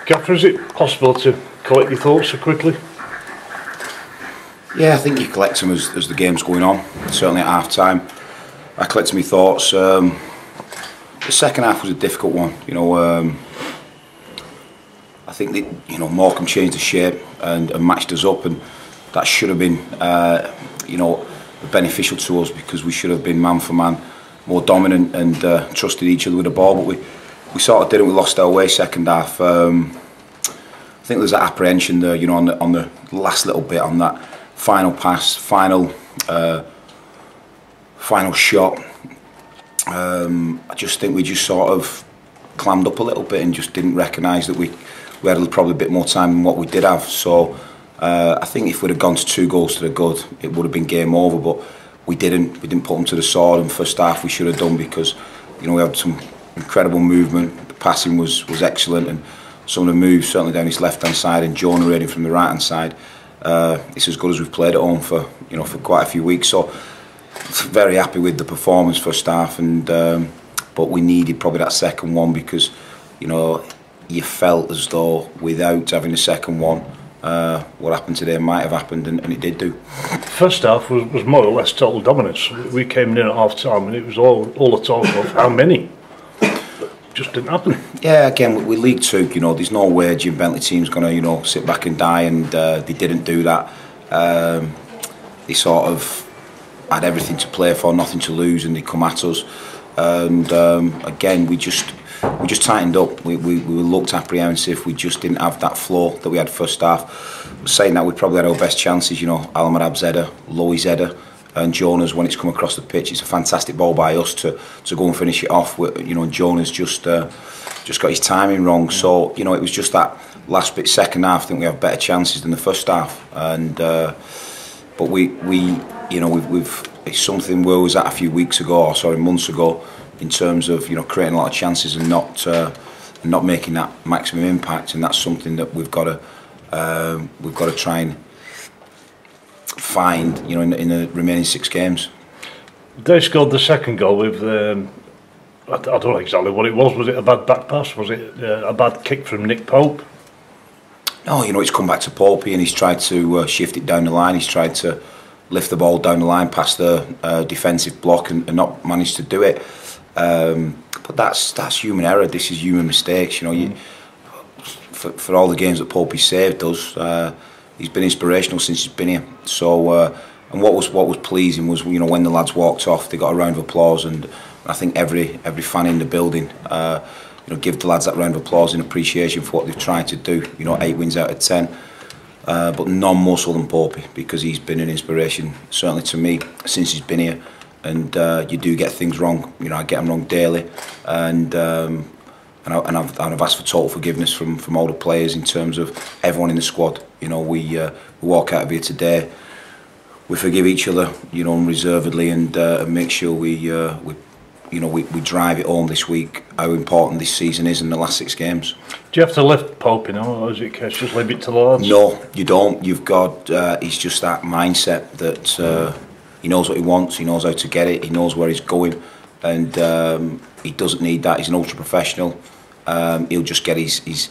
Gaffer, is it possible to collect your thoughts so quickly? Yeah, I think you collect them as the game's going on. Certainly at half time, I collected my thoughts. The second half was a difficult one. I think that Morecambe changed the shape and matched us up, and that should have been beneficial to us because we should have been man for man, more dominant and trusted each other with the ball. But we sort of didn't. We lost our way second half. I think there's that apprehension there, on the last little bit, on that final pass, final shot. I just think we just sort of clammed up a little bit and just didn't recognise that we had probably a bit more time than what we did have. So I think if we'd have gone to 2 goals to the good, it would have been game over. But we didn't. We didn't put them to the sword. And first half we should have done because we had some incredible movement. The passing was excellent, and some of the moves certainly down his left hand side, and Jonah reading from the right hand side. It's as good as we've played at home for quite a few weeks. So very happy with the performance first half, and but we needed probably that second one because you felt as though without having a second one, what happened today might have happened, and it did do. First half was more or less total dominance. We came in at half time and it was all the talk of how many. Just didn't happen. Yeah, again, with League Two, there's no way Jim Bentley team's going to, sit back and die, and they didn't do that. They sort of had everything to play for, nothing to lose, and they come at us. And again, we just tightened up. We looked apprehensive. We just didn't have that flow that we had first half. Saying that, we probably had our best chances. Almarab's header, Lowy's header, and Jonah's when it's come across the pitch. It's a fantastic ball by us to go and finish it off. Jonah's just got his timing wrong. So it was just that last bit second half. I think we have better chances than the first half. And but we've it's something where we was at a few months ago, in terms of creating a lot of chances and not making that maximum impact. And that's something that we've got to try and find in the remaining 6 games. They scored the second goal with I don't know exactly what it was. Was it a bad back pass? Was it a bad kick from Nick Pope? No, it's come back to Popey, and he's tried to shift it down the line. He's tried to lift the ball down the line past the defensive block and not managed to do it. But that's human error. This is human mistakes. For all the games that Popey saved us, he's been inspirational since he's been here. So and what was pleasing was when the lads walked off, they got a round of applause, and I think every fan in the building give the lads that round of applause in appreciation for what they've tried to do. 8 wins out of 10. But none more so than Popey, because he's been an inspiration, certainly to me, since he's been here. And you do get things wrong. I get them wrong daily, and I've asked for total forgiveness from all the players in terms of everyone in the squad. We walk out of here today, we forgive each other, unreservedly, and make sure we drive it home this week how important this season is in the last 6 games. Do you have to lift Pope, or is it case just leave it to the lads? No, you don't. You've got it's just that mindset that he knows what he wants, he knows how to get it, he knows where he's going, and he doesn't need that. He's an ultra professional. He'll just get his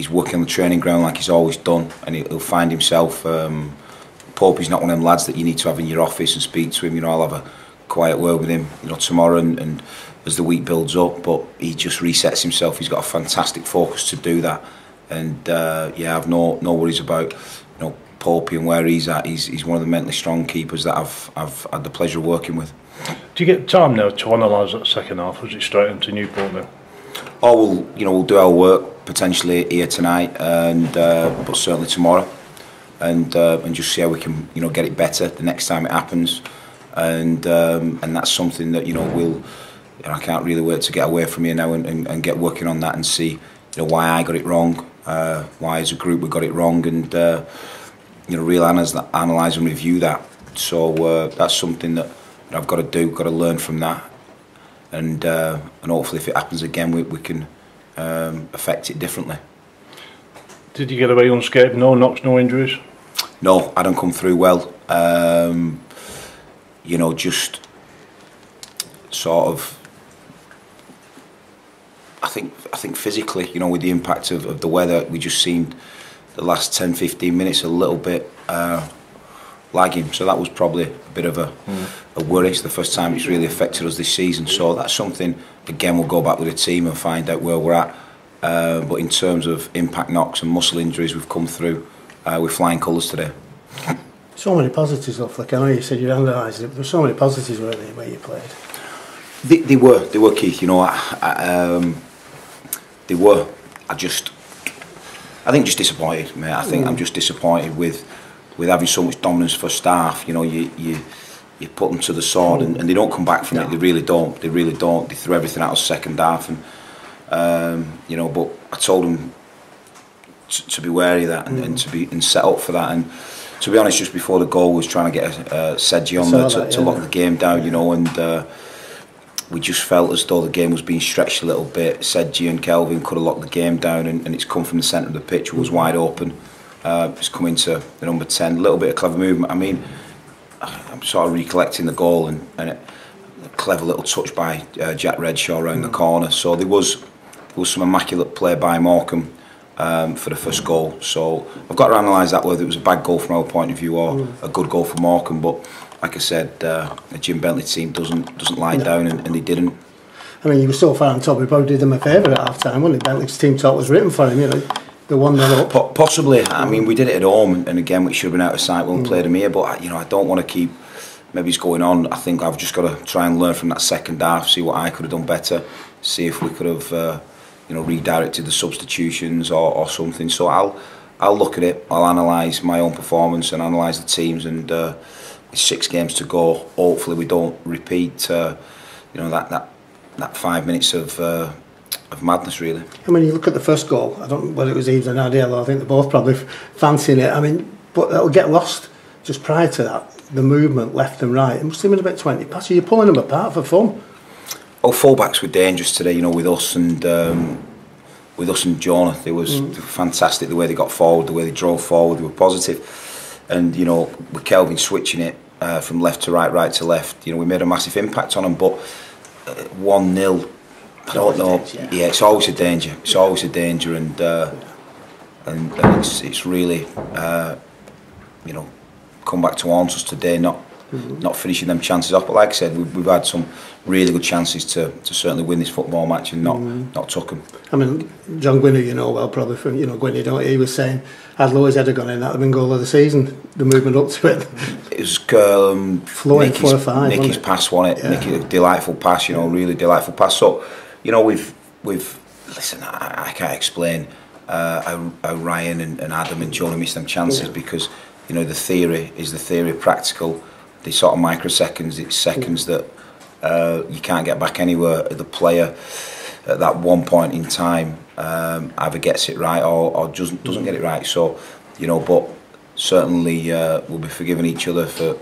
working on the training ground like he's always done, and he'll find himself. Popey's not one of them lads that you need to have in your office and speak to him. I'll have a quiet word with him, tomorrow and as the week builds up. But he just resets himself. He's got a fantastic focus to do that, and I've no worries about Popey and where he's at. He's one of the mentally strong keepers that I've had the pleasure of working with. Do you get time now to analyse that second half? Was it straight into Newport now? Oh, we'll do our work potentially here tonight, and but certainly tomorrow, and just see how we can get it better the next time it happens, and that's something that I can't really wait to get away from here now and get working on that and see why I got it wrong, why as a group we got it wrong, and really analyse and review that. So that's something that I've got to do, got to learn from that, and hopefully if it happens again we can affect it differently. Did you get away unscathed? No knocks, no injuries? No, I don't come through well. Just sort of I think physically, you know, with the impact of the weather, we just seemed the last 10-15 minutes a little bit lagging. So that was probably a bit of a worry. It's the first time it's really affected us this season. So that's something, again, we'll go back with the team and find out where we're at. But in terms of impact knocks and muscle injuries, we've come through with flying colours today. So many positives, though, Flick. I know you said you'd analysed it, but there's so many positives, weren't there, where you played? They were, Keith. You know, they were. I think just disappointed, mate. I think I'm just disappointed with having so much dominance for staff. You know, you put them to the sword and they don't come back from it. They really don't. They really don't. They threw everything out of second half, and you know. But I told them to be wary of that and to be set up for that. And to be honest, just before the goal, was trying to get Sedgy on there to lock the game down. You know, and we just felt as though the game was being stretched a little bit. Sedgy and Kelvin could have locked the game down, and it's come from the centre of the pitch. It was wide open. It's come into the number 10. A little bit of clever movement. I mean, I'm sort of recollecting the goal and a clever little touch by Jack Redshaw around the corner. So there was some immaculate play by Morecambe for the first goal. So I've got to analyse that, whether it was a bad goal from our point of view or a good goal for Morecambe. But like I said, the Jim Bentley team doesn't lie down, and they didn't. I mean, you were so far on top, we probably did them a favour at half time, wasn't it? Bentley's team talk was written for him, you know. The 1-0 up. Possibly. I mean, we did it at home, and again, we should have been out of sight when we played them here. But you know, I don't want to keep maybe it's going on. I think I've just got to try and learn from that second half, see what I could have done better, see if we could have you know, redirected the substitutions or something. So I'll look at it. I'll analyse my own performance and analyse the teams. And it's 6 games to go. Hopefully, we don't repeat you know, that 5 minutes of madness, really. I mean, you look at the first goal, I don't know whether it was Eves or Nadiel, I think they're both probably fancying it. I mean, but it'll get lost just prior to that. The movement left and right, it must have been about 20 passes. You're pulling them apart for fun. Oh, fullbacks were dangerous today, you know, with us and Jonah. It was fantastic the way they got forward, the way they drove forward, they were positive. And, you know, with Kelvin switching it from left to right, right to left, you know, we made a massive impact on them. But 1-0, I don't know. Yeah, it's always a danger. It's always a danger, and it's really you know, come back to haunt us today. Not finishing them chances off. But like I said, we've had some really good chances to certainly win this football match and not took them. I mean, John Gwynner, you know well, probably from, you know, Gwynner, don't he was saying had Lowe's header gone in, that would have been goal of the season. The movement up to it. It was flowing 4 or 5. Nick's pass, wasn't it? Yeah. Nicky, a delightful pass. You know, really delightful pass. So, you know, we've listen. I can't explain how Ryan and Adam and Jonah missed them chances because, you know, the theory is the theory, practical. The sort of microseconds, it's seconds that you can't get back anywhere. The player at that one point in time either gets it right or doesn't get it right. So, you know, but certainly we'll be forgiving each other for,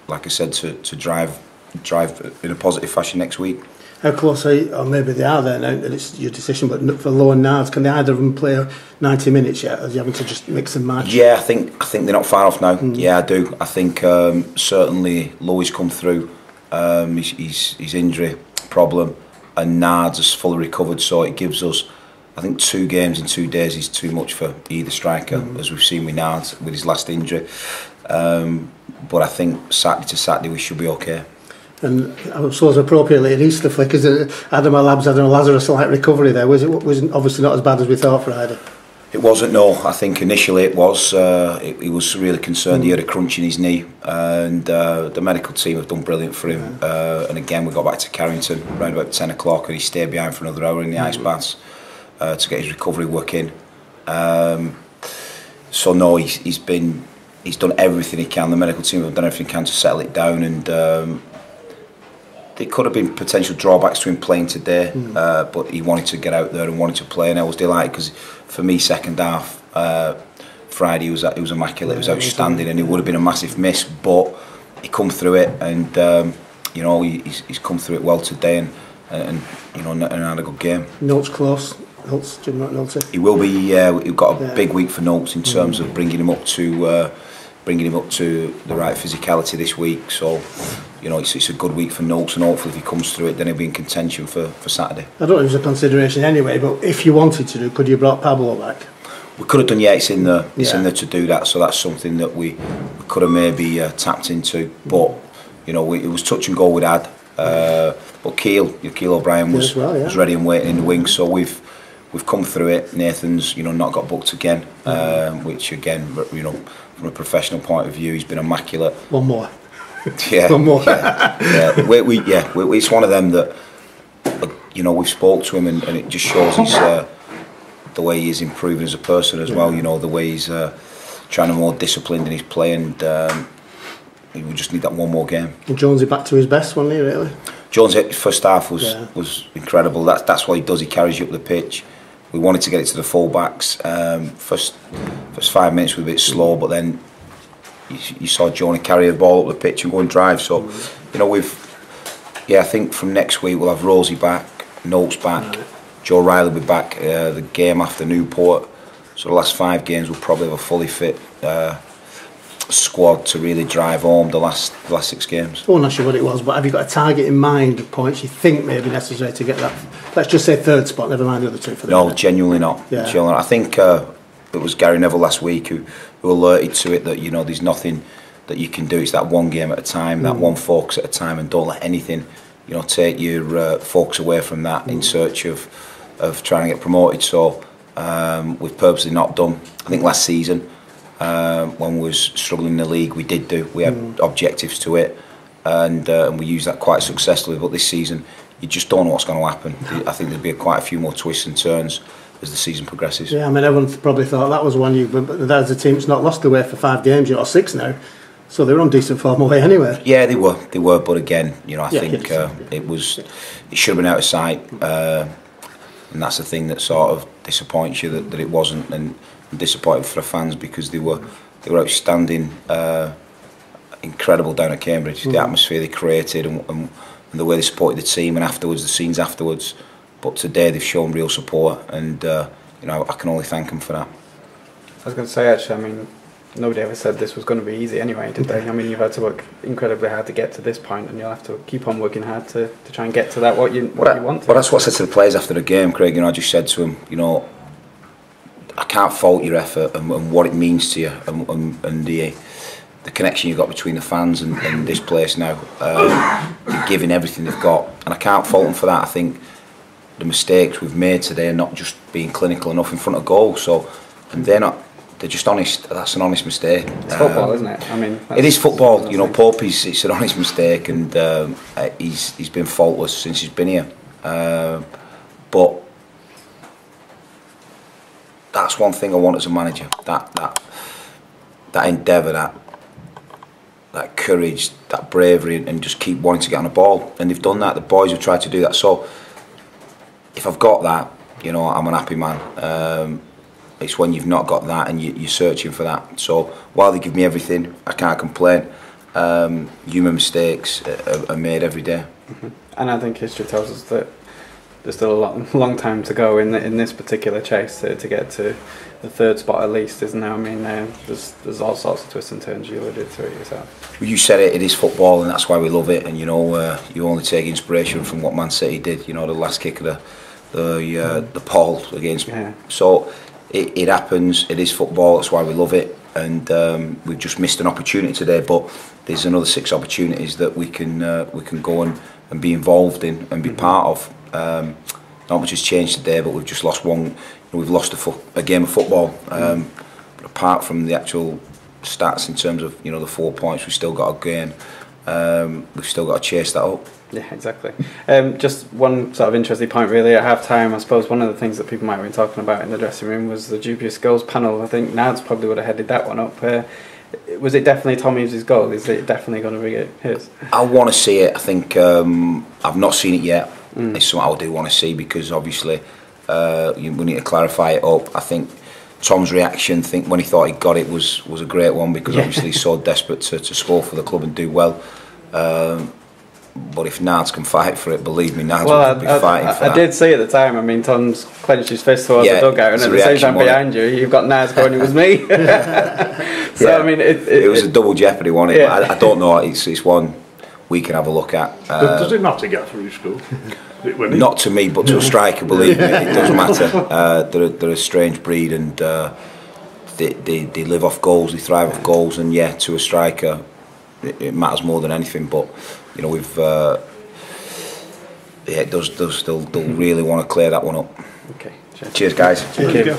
like I said, to drive in a positive fashion next week. How close are you, or maybe they are there now, and it's your decision, but for Lowe and Nards, can they either of them play 90 minutes yet, or are you having to just mix and match? Yeah, I think they're not far off now. Yeah, I do. I think certainly Lowe's come through his injury problem, and Nards is fully recovered, so it gives us, I think 2 games in 2 days is too much for either striker, as we've seen with Nards with his last injury. But I think Saturday to Saturday we should be okay. And I suppose appropriately at Easter, Flick, because Adam Alab's had a Lazarus slight recovery there. Was obviously not as bad as we thought Friday? It wasn't, no. I think initially it was. He was really concerned. He had a crunch in his knee, and the medical team have done brilliant for him. And again, we got back to Carrington around about 10 o'clock, and he stayed behind for another hour in the ice baths to get his recovery work in. So no, he's done everything he can. The medical team have done everything they can to settle it down, and there could have been potential drawbacks to him playing today, but he wanted to get out there and wanted to play, and I was delighted because for me, second half Friday was immaculate. It was outstanding, and it would have been a massive miss, but he come through it, and you know, he's come through it well today, and you know, and had a good game. Notes close. Jim Nolte. He will be. We've got a big week for Notes in terms of bringing him up to bringing him up to the right physicality this week. So, you know, it's a good week for Noakes, and hopefully if he comes through it, then he'll be in contention for Saturday. I don't know if it was a consideration anyway, but if you wanted to do, could you have brought Pablo back? We could have done, yeah. It's in there to do that. So that's something that we could have maybe tapped into. But you know, it was touch and go with Ad. But Keil O'Brien was ready and waiting in the wings. So we've come through it. Nathan's, you know, not got booked again, which again, you know, from a professional point of view, he's been immaculate. One more. Yeah. One more. yeah. It's one of them that, you know, we've spoke to him and it just shows his. The way he is improving as a person as well, you know, the way he's trying to be more disciplined in his play, and we just need that one more game. And Jonesy back to his best, wasn't he, really? Jones, first half was incredible. That's what he does, he carries you up the pitch. We wanted to get it to the full-backs. First 5 minutes were a bit slow, but then you saw Jonah carry the ball up the pitch and go and drive. So, you know, I think from next week we'll have Rosie back, Noakes back, Joe Riley will be back the game after Newport. So the last 5 games we'll probably have a fully fit squad to really drive home the last 6 games. I won't ask you what it was, but have you got a target in mind of points you think may be necessary to get that, let's just say 3rd spot, never mind the other 2 for the No, minute. genuinely not. Yeah. Genuinely. I think it was Gary Neville last week who alerted to it, that, you know, there's nothing that you can do. It's that one game at a time, that one focus at a time, and don't let anything, you know, take your focus away from that in search of trying to get promoted. So we've purposely not done. I think last season when we was struggling in the league, we had objectives to it, and we used that quite successfully. But this season, you just don't know what's going to happen. I think there'll be quite a few more twists and turns as the season progresses. Yeah, I mean, everyone probably thought that was one but there's a team that's not lost away for 5 games, you know, 6 now. So they were on decent form away anyway. Yeah, they were. But again, you know, I think it should have been out of sight. And that's the thing that sort of disappoints you, that it wasn't, and disappointed for the fans, because they were outstanding, incredible down at Cambridge. The atmosphere they created and the way they supported the team, and afterwards, the scenes afterwards. But today they've shown real support, and you know, I can only thank them for that. I was going to say, actually, I mean, nobody ever said this was going to be easy anyway, did they? I mean, you've had to work incredibly hard to get to this point, and you'll have to keep on working hard to try and get to that what you want to. Well, that's what I said to the players after the game, Craig. You know, I just said to them, you know, I can't fault your effort and what it means to you, and the connection you've got between the fans and this place now. They're giving everything they've got, and I can't fault them for that. I think the mistakes we've made today are not just being clinical enough in front of goal. So, and they're just honest. That's an honest mistake. It's football, isn't it? I mean, it is football. You know, it's an honest mistake, and he's been faultless since he's been here. But that's one thing I want as a manager. That endeavour, that courage, that bravery, and just keep wanting to get on the ball. And they've done that. The boys have tried to do that. So if I've got that, you know, I'm an happy man. It's when you've not got that and you're searching for that. So while they give me everything, I can't complain. Human mistakes are made every day. Mm-hmm. And I think history tells us that there's still a long time to go in this particular chase to get to the 3rd spot at least, isn't there? I mean, there's all sorts of twists and turns. You alluded to it yourself. Well, you said it is football, and that's why we love it. And you know, you only take inspiration from what Man City did. You know, the last kick of the ball against. Yeah. So it happens. It is football. That's why we love it. And we've just missed an opportunity today, but there's another 6 opportunities that we can go and be involved in and be part of. Not much has changed today, but we've just lost one. We've lost a game of football. But apart from the actual stats in terms of, you know, the 4 points we've still got to gain, we've still got to chase that up. Yeah, exactly. Just one sort of interesting point really at half time. I suppose one of the things that people might have been talking about in the dressing room was the dubious goals panel. I think Nads probably would have headed that one up. Was it definitely Tommy's goal? Is it definitely going to be his? I want to see it. I think I've not seen it yet. It's something I do want to see, because obviously we need to clarify it up. I think Tom's reaction, when he thought he got it, was a great one, because obviously he's so desperate to score for the club and do well. But if Nads can fight for it, believe me, Nads will be fighting for that. I did see at the time, I mean, Tom's clenched his fist towards the dugout, and at the same time behind you've got Nads going, it was me. So I mean, it was a double jeopardy one. Yeah. I don't know. It's one we can have a look at. Does it matter, Gaffer, who scored? Not to me, but to a striker, believe me, it does matter. They're a strange breed, and they live off goals, they thrive off goals, and yeah, to a striker, it matters more than anything. But you know, we've it does. They'll really want to clear that one up. Okay. Cheers, guys. Cheers.